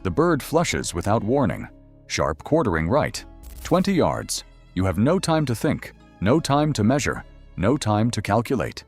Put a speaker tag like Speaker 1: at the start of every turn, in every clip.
Speaker 1: The bird flushes without warning. Sharp quartering right. 20 yards. You have no time to think, no time to measure, no time to calculate.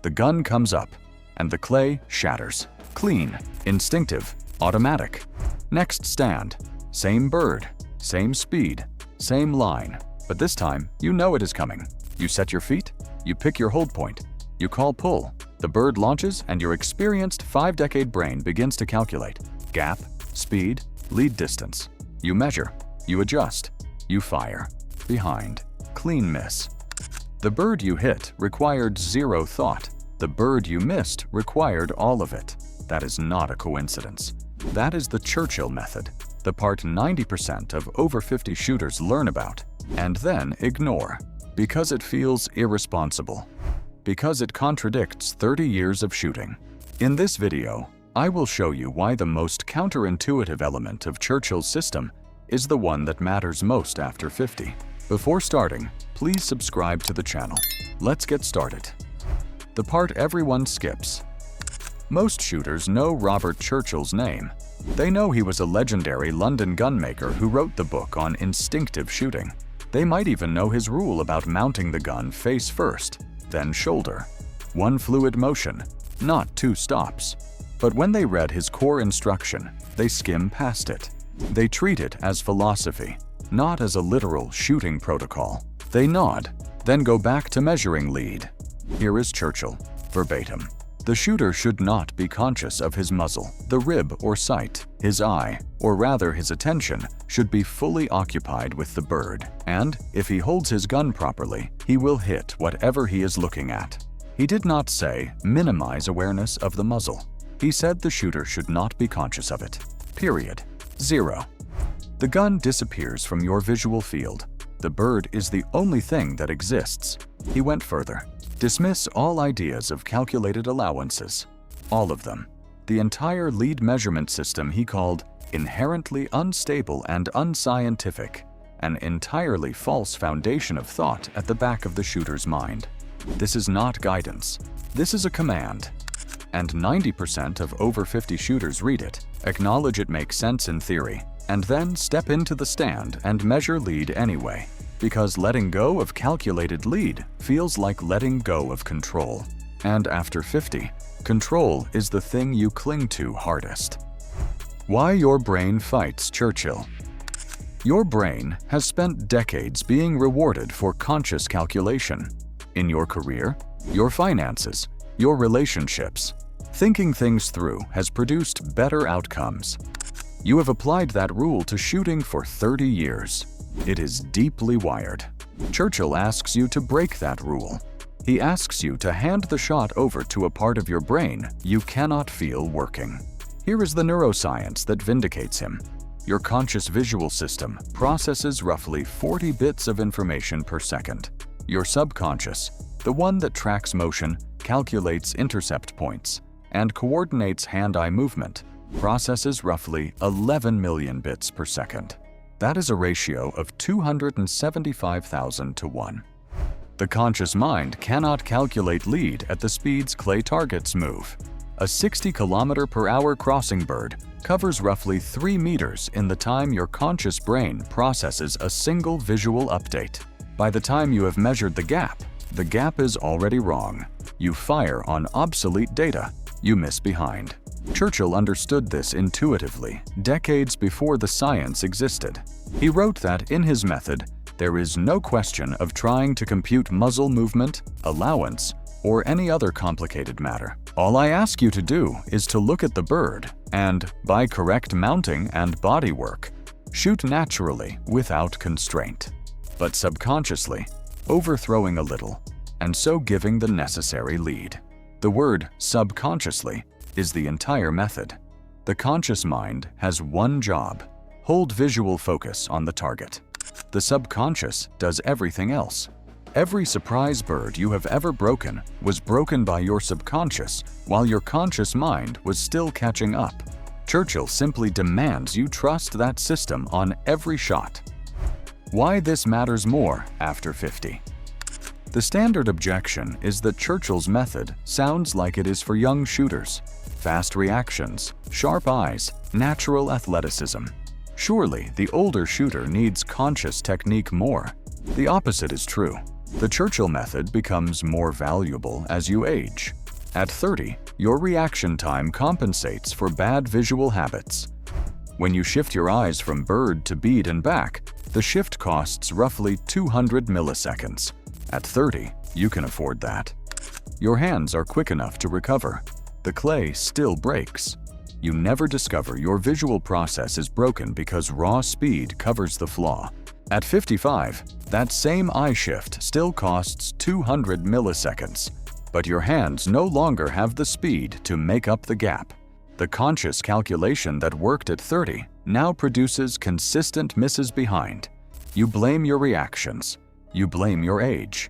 Speaker 1: The gun comes up, and the clay shatters. Clean, instinctive, automatic. Next stand. Same bird, same speed, same line. But this time, you know it is coming. You set your feet, you pick your hold point, you call pull. The bird launches, and your experienced 5-decade brain begins to calculate. Gap, speed, lead distance. You measure, you adjust, you fire. Behind, clean miss. The bird you hit required zero thought. The bird you missed required all of it. That is not a coincidence. That is the Churchill Method, the part 90% of over 50 shooters learn about and then ignore because it feels irresponsible, because it contradicts 30 years of shooting. In this video, I will show you why the most counterintuitive element of Churchill's system is the one that matters most after 50. Before starting, please subscribe to the channel. Let's get started. The part everyone skips. Most shooters know Robert Churchill's name. They know he was a legendary London gunmaker who wrote the book on instinctive shooting. They might even know his rule about mounting the gun face first, then shoulder. One fluid motion, not two stops. But when they read his core instruction, they skim past it. They treat it as philosophy, not as a literal shooting protocol. They nod, then go back to measuring lead. Here is Churchill, verbatim. The shooter should not be conscious of his muzzle, the rib or sight. His eye, or rather his attention, should be fully occupied with the bird, and if he holds his gun properly, he will hit whatever he is looking at. He did not say minimize awareness of the muzzle. He said the shooter should not be conscious of it. Period. 0. The gun disappears from your visual field. The bird is the only thing that exists. He went further. Dismiss all ideas of calculated allowances. All of them. The entire lead measurement system he called inherently unstable and unscientific, an entirely false foundation of thought at the back of the shooter's mind. This is not guidance. This is a command. And 90% of over 50 shooters read it, acknowledge it makes sense in theory, and then step into the stand and measure lead anyway. Because letting go of calculated lead feels like letting go of control. And after 50, control is the thing you cling to hardest. Why your brain fights Churchill. Your brain has spent decades being rewarded for conscious calculation. In your career, your finances, your relationships. Thinking things through has produced better outcomes. You have applied that rule to shooting for 30 years. It is deeply wired. Churchill asks you to break that rule. He asks you to hand the shot over to a part of your brain you cannot feel working. Here is the neuroscience that vindicates him. Your conscious visual system processes roughly 40 bits of information per second. Your subconscious, the one that tracks motion, calculates intercept points, and coordinates hand-eye movement, processes roughly 11 million bits per second. That is a ratio of 275,000 to 1. The conscious mind cannot calculate lead at the speeds clay targets move. A 60 km/h crossing bird covers roughly 3 meters in the time your conscious brain processes a single visual update. By the time you have measured the gap is already wrong. You fire on obsolete data. You miss behind. Churchill understood this intuitively, decades before the science existed. He wrote that in his method, there is no question of trying to compute muzzle movement, allowance, or any other complicated matter. All I ask you to do is to look at the bird and, by correct mounting and body work, shoot naturally without constraint, but subconsciously, overthrowing a little, and so giving the necessary lead. The word subconsciously is the entire method. The conscious mind has one job: hold visual focus on the target. The subconscious does everything else. Every surprise bird you have ever broken was broken by your subconscious while your conscious mind was still catching up. Churchill simply demands you trust that system on every shot. Why this matters more after 50. The standard objection is that Churchill's method sounds like it is for young shooters. fast reactions, sharp eyes, natural athleticism. Surely, the older shooter needs conscious technique more. The opposite is true. The Churchill method becomes more valuable as you age. At 30, your reaction time compensates for bad visual habits. When you shift your eyes from bird to bead and back, the shift costs roughly 200 milliseconds. At 30, you can afford that. Your hands are quick enough to recover. The clay still breaks. You never discover your visual process is broken because raw speed covers the flaw. At 55, that same eye shift still costs 200 milliseconds, but your hands no longer have the speed to make up the gap. The conscious calculation that worked at 30 now produces consistent misses behind. You blame your reactions. You blame your age.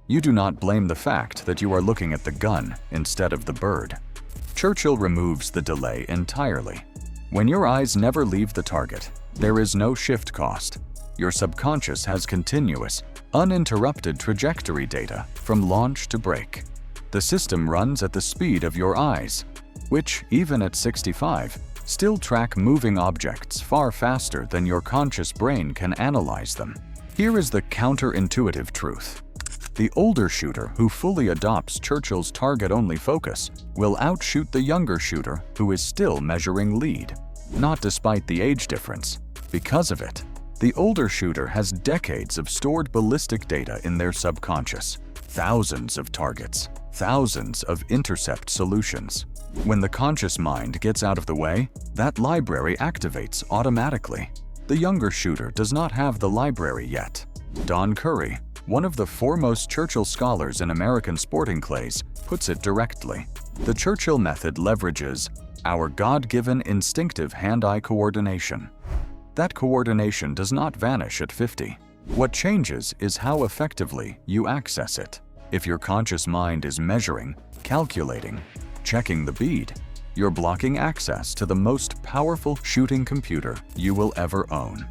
Speaker 1: You do not blame the fact that you are looking at the gun instead of the bird. Churchill removes the delay entirely. When your eyes never leave the target, there is no shift cost. Your subconscious has continuous, uninterrupted trajectory data from launch to break. The system runs at the speed of your eyes, which, even at 65, still track moving objects far faster than your conscious brain can analyze them. Here is the counterintuitive truth. The older shooter who fully adopts Churchill's target-only focus will outshoot the younger shooter who is still measuring lead. Not despite the age difference. Because of it, the older shooter has decades of stored ballistic data in their subconscious, thousands of targets, thousands of intercept solutions. When the conscious mind gets out of the way, that library activates automatically. The younger shooter does not have the library yet. Don Curry, one of the foremost Churchill scholars in American sporting clays, puts it directly. The Churchill method leverages our God-given instinctive hand-eye coordination. That coordination does not vanish at 50. What changes is how effectively you access it. If your conscious mind is measuring, calculating, checking the bead, you're blocking access to the most powerful shooting computer you will ever own.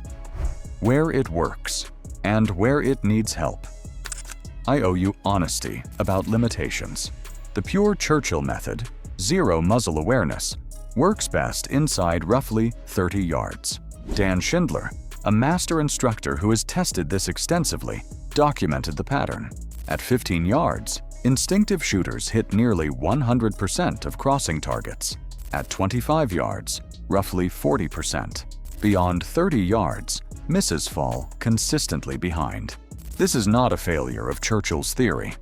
Speaker 1: Where it works and where it needs help. I owe you honesty about limitations. The pure Churchill method, zero muzzle awareness, works best inside roughly 30 yards. Dan Schindler, a master instructor who has tested this extensively, documented the pattern. At 15 yards, instinctive shooters hit nearly 100% of crossing targets. At 25 yards, roughly 40%. Beyond 30 yards, misses fall consistently behind. This is not a failure of Churchill's theory.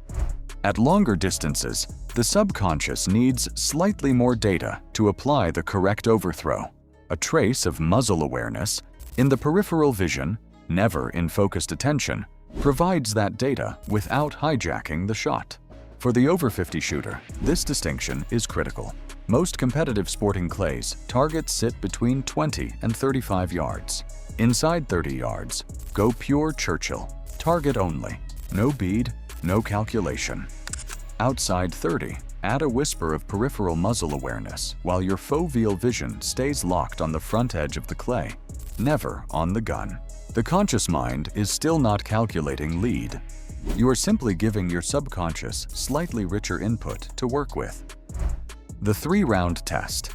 Speaker 1: At longer distances, the subconscious needs slightly more data to apply the correct overthrow. A trace of muzzle awareness in the peripheral vision, never in focused attention, provides that data without hijacking the shot. For the over-50 shooter, this distinction is critical. Most competitive sporting clays, targets sit between 20 and 35 yards. Inside 30 yards, go pure Churchill, target only, no bead, no calculation. Outside 30, add a whisper of peripheral muzzle awareness while your foveal vision stays locked on the front edge of the clay, never on the gun. The conscious mind is still not calculating lead. You are simply giving your subconscious slightly richer input to work with. The 3-round test.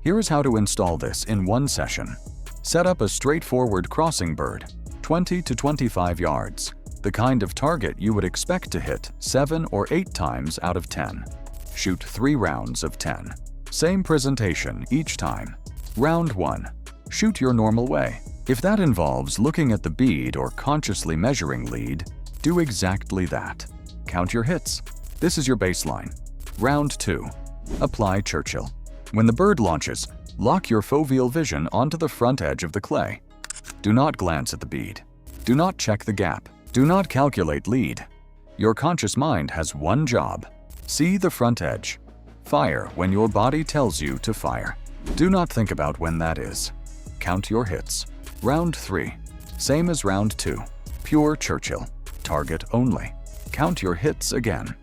Speaker 1: Here is how to install this in one session. Set up a straightforward crossing bird, 20 to 25 yards, the kind of target you would expect to hit 7 or 8 times out of 10. Shoot 3 rounds of 10. Same presentation each time. Round 1. Shoot your normal way. If that involves looking at the bead or consciously measuring lead, do exactly that. Count your hits. This is your baseline. Round 2. Apply Churchill. When the bird launches, lock your foveal vision onto the front edge of the clay. Do not glance at the bead. Do not check the gap. Do not calculate lead. Your conscious mind has one job. See the front edge. Fire when your body tells you to fire. Do not think about when that is. Count your hits. Round 3. Same as round 2. Pure Churchill. Target only. Count your hits again.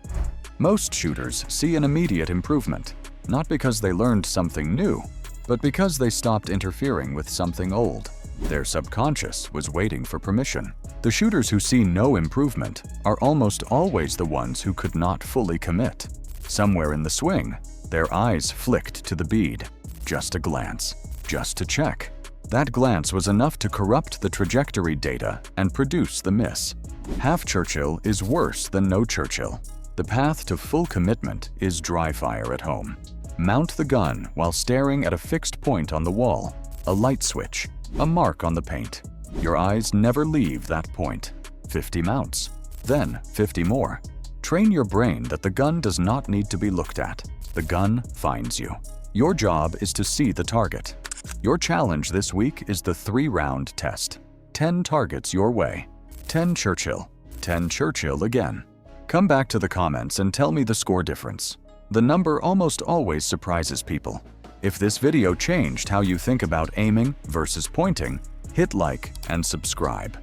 Speaker 1: Most shooters see an immediate improvement, not because they learned something new, but because they stopped interfering with something old. Their subconscious was waiting for permission. The shooters who see no improvement are almost always the ones who could not fully commit. Somewhere in the swing, Their eyes flicked to the bead. Just a glance. Just to check. That glance was enough to corrupt the trajectory data and produce the miss. Half Churchill is worse than no Churchill. The path to full commitment is dry fire at home. Mount the gun while staring at a fixed point on the wall, a light switch, a mark on the paint. Your eyes never leave that point. 50 mounts, then 50 more. Train your brain that the gun does not need to be looked at. The gun finds you. Your job is to see the target. Your challenge this week is the 3-round test. 10 targets your way. 10 Churchill. 10 Churchill again. Come back to the comments and tell me the score difference. The number almost always surprises people. If this video changed how you think about aiming versus pointing, hit like and subscribe.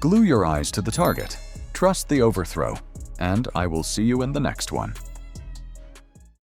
Speaker 1: Glue your eyes to the target. Trust the overthrow. And I will see you in the next one.